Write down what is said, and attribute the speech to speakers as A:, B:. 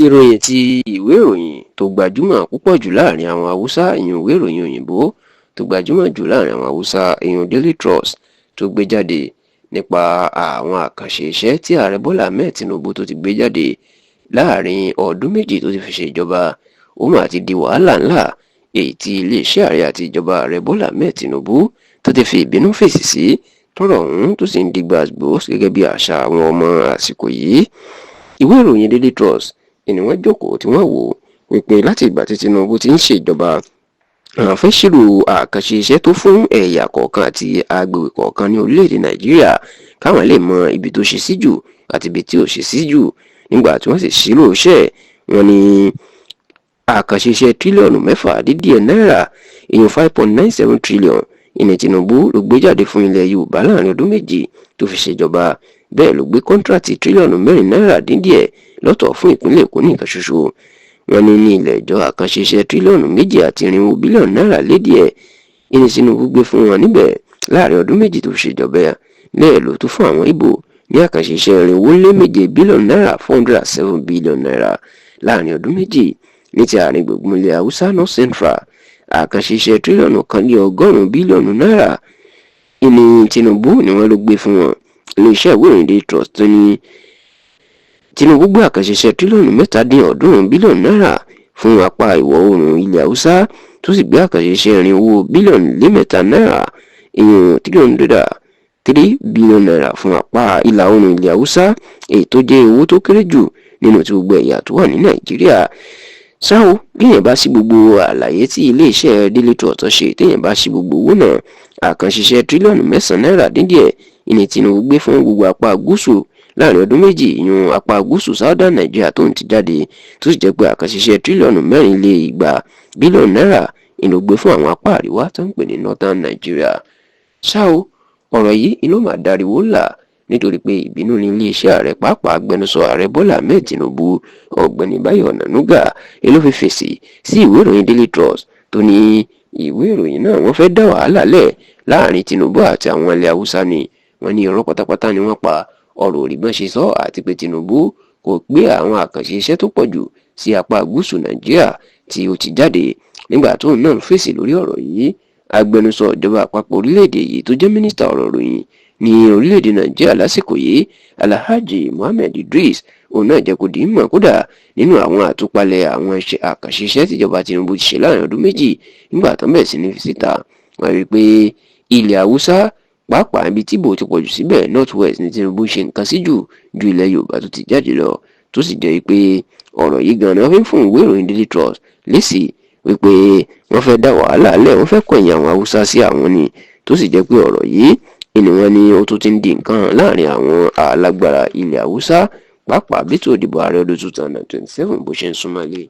A: ìròyìn ti ìwé ìròyìn tó gbajúmọ̀ púpọ̀ jù láàrin àwọn Haúsá, ìyẹn ìwé ìròyìn òyìnbó tó gbajúmọ̀ jù láàrin àwọn Haúsá, ìyẹn Daily Trust, tó gbé jáde nípa àwọn àkànṣe iṣẹ́ tí ààrẹ Bọ́lá Ahmed Tinubu tó ti gbé jáde láàrin ọdún méjì tó ti fi ṣe ìjọba. Ó mà ti di wàhálà ńlá èyí tí iléeṣẹ́ ààrẹ àti ìjọba ààrẹ Bọ́lá Ahmed Tinubu tó ti fi ìbínú fèsì sí, tọ́rọ̀ ọ̀hún tó sì ń di gbàgbós gẹ́gẹ́ bí àṣà àwọn ọmọ àsìkò yìí. Ìwé ìròyìn Daily Trust ni wọ́n jókòó tí wọ́n wò wípé láti ìgbà tí Tinubu ti ń ṣèjọba, àwọn fẹ́ ṣírò àkànṣe iṣẹ́ tó fún ẹ̀yà kọ̀ọ̀kan àti agbègbè kọ̀ọ̀kan ní orílẹ̀-èdè Nàìjíríà, káwọn lè mọ ibi tó ṣe sí jù àti ibi tí ò ṣe sí jù. Nígbà tí wọ́n sì ṣírò iṣẹ́, wọ́n ní àkànṣe iṣẹ́ tírílíọ̀nù 6 náírà, ìyẹn 5.97 trillion, ìní Tinubu ló gbé jáde fún ilẹ̀ Yorùbá láàrin ọdún méjì tó fi ṣèjọba. Bẹ́ẹ̀ ló gbé kọ́ńtrátì tírílíọ̀nù 4 náírà dín díẹ̀ lọ́tọ̀ fún ìpínlẹ̀ Èkó nìkan ṣoṣo. Wọ́n ní ní ilẹ̀ ẹjọ́ àkànṣe iṣẹ́ tírílíọ̀nù 2.4 bílíọ̀nù náírà lé díẹ̀ ìní Tinubu gbé fún wọn níbẹ̀ láàrin ọdún méjì tó fi ṣèjọba. Bẹ́ẹ̀ ló tún fún àwọn Ìgbò ní àkànṣe iṣẹ́ 407 bílíọ̀nù náírà 407 bílíọ̀nù náírà láàrin ọdún méjì. Ní ti àárín gbùngbùn ilẹ̀ Haúsá North Central, àkànṣe iṣẹ́ tírílíọ̀nù 1.1 bílíọ̀nù náírà ìní Tinubu ni wọ́n ló gbé fún wọn. Iléeṣẹ́ ìwé ìròyìn Daily Trust tó ní Tinubu gbé àkànṣe iṣẹ́ tírílíọ̀nù 3.3 bílíọ̀nù náírà fún apá ìwọ̀ oòrùn ilẹ̀ Haúsá, tó sì gbé àkànṣe iṣẹ́ 400 bílíọ̀nù lé 3 náírà, ìyẹn 303 bílíọ̀nù náírà fún apá ìlà oòrùn ilẹ̀ Haúsá, èyí tó jẹ́ owó tó kéré jù nínú ti gbogbo ẹ̀yà tó wà ní Nàìjíríà. Ṣá o, bí èèyàn bá sí gbogbo àlàyé tí iléeṣẹ́ Daily Trust ṣe, téèyàn bá sí gbogbo owó náà, àkànṣe iṣẹ́ tírílíọ̀nù 9 náírà dín díẹ̀ ìní Tinubu gbé fún gbogbo apá gúúsù láàrin ọdún méjì, ìyún apá gúúsù Southern Nigeria tó ń ti jáde, tó sì jẹ́ pé àkànṣe iṣẹ́ tírílíọ̀nù 4.2 bílíọ̀nù náírà ìlò gbé fún àwọn apá àríwá tó ń pè ní Northern Nigeria. Ṣá o, ọ̀rọ̀ yìí ló máa dariwo ńlá nítorí pé ìbínú ní iléeṣẹ́ ààrẹ, pàápàá agbẹnusọ ààrẹ Bọ́lá Ahmed Tinubu ọ̀gbẹ́ni Báyọ̀ Ọ̀nànúgà ló fi fèsì sí ìwé ìròyìn Daily Trust tó ní ìwé ìròyìn náà wọ́n fẹ́ dá wàhálà lẹ̀ láàrin Tinubu àti àwọn ilẹ̀ Haúsá ni. Wọ́n ní irọ́ pátápátá ni wọ́n pa, ọ̀rọ̀ òrìgbọ́n ṣe sọ, àti pé Tinubu kò gbé àwọn àkànṣe iṣẹ́ tó pọ̀ jù sí apá gúúsù Nàìjíríà tí ó ti jáde. Nígbà tóun náà fèsì lórí ọ̀rọ̀ yìí, agbẹnusọ ìjọba àpapọ̀ orílẹ̀-èdè yìí tó jẹ́ mínísítà ọ̀rọ̀ ìròyìn ní orílẹ̀-èdè Nàìjíríà lásìkò yìí, Alhaji Mohammed Idris, òun náà jẹ́ kó di mọ̀ kódà nínú àwọn àtúpalẹ̀ àwọn àkànṣe iṣẹ́ tíjọba Tinubu ti ṣe láàrin ọdún méjì. Nígbà tó bẹ̀rẹ̀ sí ní fi síta, wọ́n rí i pé ilẹ̀ Haúsá, pàápàá ibi tí ìbò ti pọ̀jù síbẹ̀, North West, ní Tinubu ṣe nǹkan sí jù ju ilẹ̀ Yorùbá tó ti jáde lọ, tó sì jẹ́ pé ọ̀rọ̀ yìí gan-an wọ́n fi ń fún ìwé ìròyìn Daily Trust lésì wípé wọ́n fẹ́ dá wàhálà lẹ̀, wọ́n fẹ́ kọ̀yìn àwọn Haúsá sí àwọn ni, tó sì jẹ́ pé ọ̀rọ̀ yìí ni wọ́n ní ó tó ti ń di nǹkan láàrin àwọn alágbára ilẹ̀ Haúsá, pàápàá bí ètò ìdìbò ààrẹ ọdún 2027 bó ṣe ń súnmọ́lé.